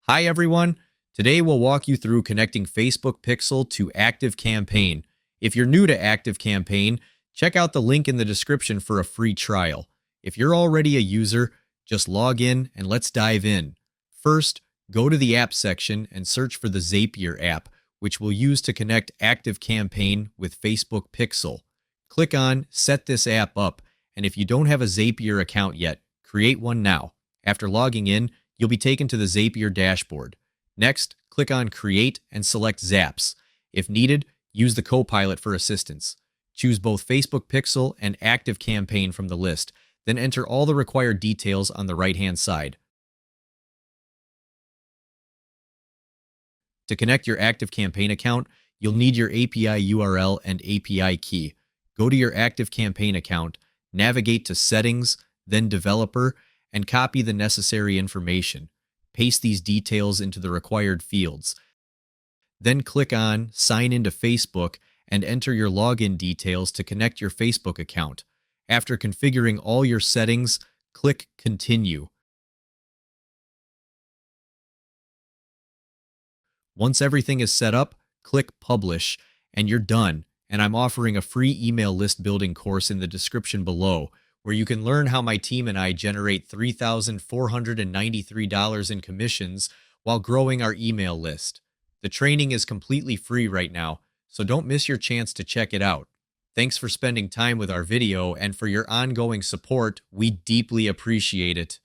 Hi everyone. Today we'll walk you through connecting Facebook Pixel to ActiveCampaign. If you're new to ActiveCampaign, check out the link in the description for a free trial. If you're already a user, just log in and let's dive in. First, go to the app section and search for the Zapier app, which we'll use to connect ActiveCampaign with Facebook Pixel. Click on Set this app up, and if you don't have a Zapier account yet, create one now. After logging in, you'll be taken to the Zapier dashboard. Next, click on Create and select Zaps. If needed, use the Copilot for assistance. Choose both Facebook Pixel and ActiveCampaign from the list, then enter all the required details on the right-hand side. To connect your ActiveCampaign account, you'll need your API URL and API key. Go to your ActiveCampaign account, navigate to Settings, then Developer, and copy the necessary information. Paste these details into the required fields. Then click on Sign into Facebook and enter your login details to connect your Facebook account. After configuring all your settings, click Continue. Once everything is set up, click Publish, and you're done. And I'm offering a free email list building course in the description below, where you can learn how my team and I generate $3,493 in commissions while growing our email list. The training is completely free right now, so don't miss your chance to check it out. Thanks for spending time with our video and for your ongoing support. We deeply appreciate it.